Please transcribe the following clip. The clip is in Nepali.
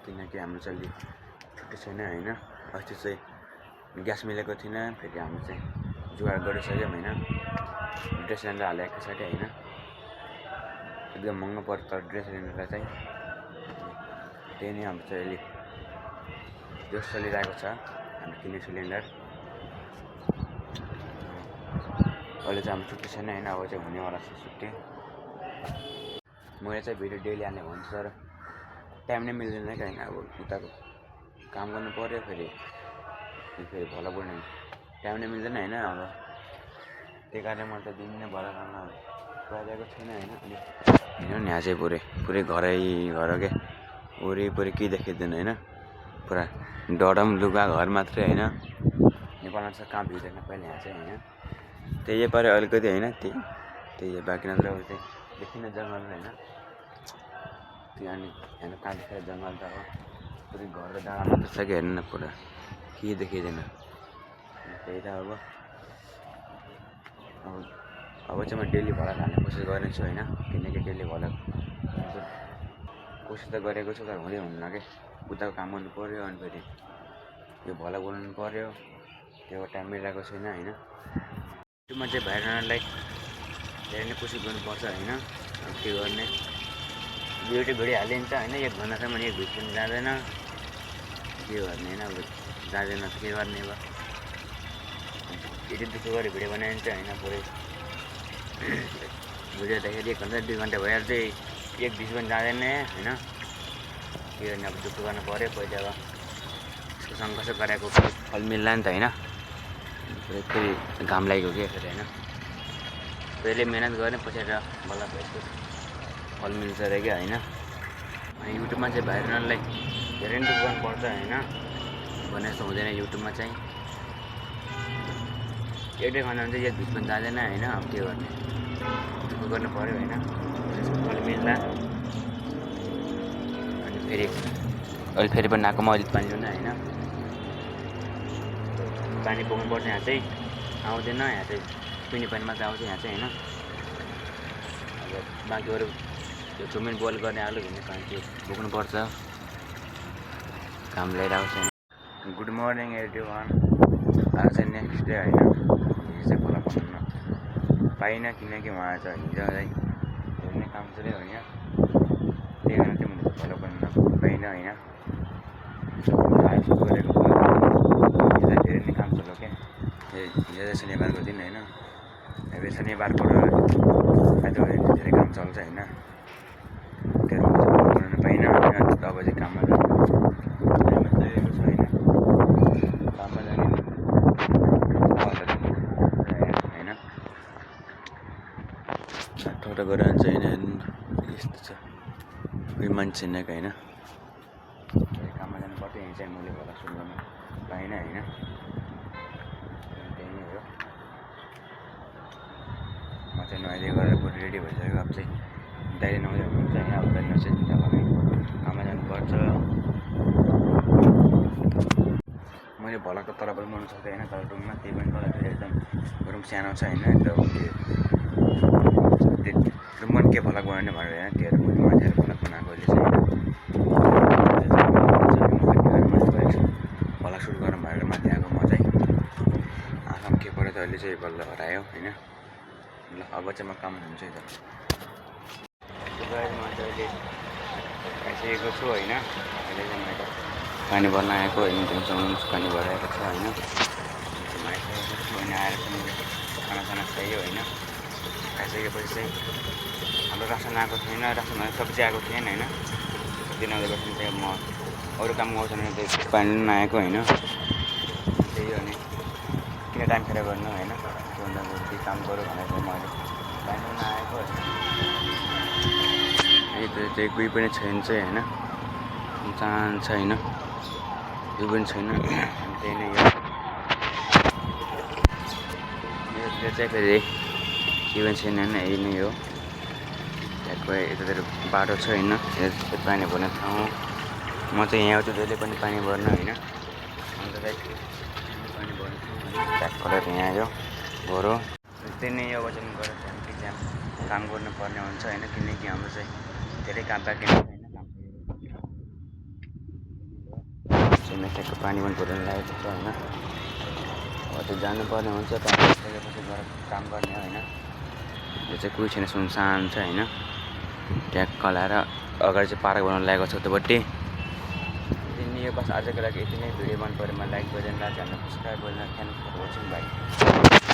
किनकि हाम्रो चाहिँ अलि छुट्टी छैन होइन। अस्ति चाहिँ ग्यास मिलेको थिएन, फेरि हाम्रो चाहिँ जुगाड गरिसक्यौँ होइन। ड्रेस सिलिन्डर हालेको एकैचोटि होइन, एकदम महँगो पर्छ तर ड्रेस सिलिन्डरलाई चाहिँ। त्यही नै हाम्रो चाहिँ अलि त्यो चलिरहेको छ हाम्रो किन्ने सिलिन्डर। अहिले चाहिँ हाम्रो छुट्टी छैन होइन, अब चाहिँ हुनेवाला छ छुट्टी। मैले चाहिँ भिडियो डेली हाल्ने भन्छु तर टाइम नै मिल्दैन कि होइन। अब उताको काम गर्नु पऱ्यो, फेरि भला बुढ्ने टाइम नै मिल्दैन होइन। अब त्यही कारणले मैले त दिन नै भला गर्न पाइरहेको छैन होइन। अनि हेर्नु नि यहाँ चाहिँ पुरै घर के वरिपरि केही देखिँदैन होइन। पुरा डरम लुगा घर मात्रै होइन। नेपालमा चाहिँ कहाँ भिड्दैन पहिला यहाँ चाहिँ होइन। त्यही पऱ्यो अलिकति होइन, त्यही बाँकी नत्र अब चाहिँ देखिन जङ्गल होइन। त्यो अनि यहाँ कहाँ देखेर जङ्गल त अब पुरै घर र डाँडा मात्र छ कि हेर्नु न, पुरा केही देखिँदैन। त्यही त अब चाहिँ म डेली भला हाल्ने कोसिस गर्नेछु होइन। किनकि डेली भला कोसिस त गरेको छु तर हुँदैन कि उताको काम गर्नु पऱ्यो, अनि फेरि यो भला बोलाउनु पऱ्यो, त्यो टाइम मिलाएको छैन होइन। युट्युबमा चाहिँ भाइरललाई धेरै नै कोसिस गर्नुपर्छ होइन। अब के गर्ने, युट्युब भिडियो हालिन्छ होइन, 1 घन्टासम्म 1 भिडियो पनि जाँदैन, के गर्ने होइन। अब जाँदैन के गर्ने अब, यति दुःख गरेर भिडियो बनाइन्छ होइन। पुरै भिडियो देखेर 1 घन्टा 2 घन्टा भइहाल्छ, 1 भिडियो पनि जाँदैन होइन। के गर्ने, अब दुःख गर्नु पऱ्यो। पहिले अब यसको सङ्घर्ष गराएको फल मिल्ला नि त होइन। फेरि घाम लागेको के फेरि होइन। पहिले मेहनत गर्ने पछि बल्ल यसको फल मिल्छ अरे क्या होइन। अनि युट्युबमा चाहिँ भाइरललाई धेरै नै दुःख गर्नुपर्छ होइन, भने जस्तो हुँदैन युट्युबमा चाहिँ। 1-2 घन्टा हुन्छ 1 भिडियो पनि जाँदैन होइन। अब के गर्ने, दुःख गर्नु पऱ्यो होइन, यसको फल मिल्ला। अनि अहिले फेरि पनि नाकोमा अलिक पानी ल्याउनु होइन। पानी बोक्नुपर्छ यहाँ चाहिँ, आउँदैन यहाँ चाहिँ, पिउने पानीमा चाहिँ आउँछ यहाँ चाहिँ होइन। अब बाँकी अरू त्यो चौमिन बोइल गर्ने आलु भन्ने पानी चाहिँ बोक्नुपर्छ, काम ल्याइरहेको छैन। Good morning everyone. आज चाहिँ नेक्स्ट डे होइन। हिजो चाहिँ खोला बनाउन पाइनँ किनकि उहाँ चाहिँ हिजो चाहिँ धेरै नै काम चल्यो होइन। त्यही कारण चाहिँ मैले खोला बनाउन पाइनँ होइन। आज गरेको हिजो धेरै नै काम चल्यो क्या। हिजो चाहिँ शनिबारको दिन होइन। अब शनिबारको आज धेरै काम चल्छ होइन। त्यही भएर बनाउन पाइनँ होइन। अब चाहिँ काममा गएको छ होइन। काममा जाने होइन। ठोटो गरेर चाहिँ होइन, यस्तो छ कोही मान्छे छैन कि होइन। काममा जानु पर्थ्यो, यहीँ चाहिँ मैले भला सुरु गर्न पाइनँ होइन। त्यही नै हो। म चाहिँ नुहाइदिए गरेर पुरै रेडी भइसक्यो। अब चाहिँ दाइले नुहाउँदै हुनुहुन्छ होइन। अब दाइले चाहिँ काममा जानुपर्छ। मैले भलाको तलबाट बनाउनु सक्दैन होइन, तर रुममा त्यही पनि तल एकदम रुम सानो छ होइन। एकदम रुममा के भलाक बनाउने भनेर होइन, त्यो माथि भलाक बनाएको अहिले चाहिँ भला सुरु गरौँ भनेर माथि आएको। म चाहिँ आँखामा के पऱ्यो त अहिले चाहिँ बल्ल हरायो होइन। ल अब चाहिँ म काम हुन्छु त। म चाहिँ अहिले आइसकेको छु होइन। अहिले चाहिँ मैले पानी भर्न आएको होइन। त्यहाँसम्म पानी भराएको छ होइन। आइसकेको छु होइन। आएर चाहिँ मैले खानासाना खायो होइन। खाइसकेपछि चाहिँ हाम्रो रासन आएको थिएन, रासन सब्जी आएको थिएन होइन। सब्जी नआएपछि चाहिँ म अरू काम गर्छु भने चाहिँ पानी पनि नआएको होइन। त्यही हो नि, किन टाइम खेर गर्नु होइन। त्योभन्दा बरु केही काम गरौँ भनेर चाहिँ मैले पानी पनि नआएको होइन। चाहिँ कोही पनि छैन चाहिँ होइन, चाहन्छ होइन, कोही पनि छैन। त्यही नै हो। यो चाहिँ फेरि के पनि छैन होइन, यही नै हो। त्यहाँको यतातिर बाटो छ होइन, पानी भर्ने ठाउँ। म चाहिँ यहाँ आउँछु जहिले पनि पानी भर्न होइन। अन्त चाहिँ पानी भर्ने ठाउँ ट्याक्कबाट यहाँ आयो भरो। त्यही नै अब चाहिँ म गएर त्यहाँ काम गर्नुपर्ने हुन्छ होइन। किनकि हाम्रो चाहिँ धेरै काम बाँकी हुन्छ होइन। घुम्ने ठ्याक्क पानी पनि पुऱ्याउनु लागेको छ होइन। अब त्यो जानुपर्ने हुन्छ त्यसपछि गएर काम गर्ने होइन। यो चाहिँ कोही छैन, सुनसान छ होइन। ट्याक्क लाएर अगाडि चाहिँ पार्क बनाउनु लागेको छ उतापट्टि। यो बस आजको लागि यति नै। भिडियो मन पऱ्यो मलाई लाइक गरिदिनु, च्यानल सब्सक्राइब गरिदिनु। Thanks for watching by.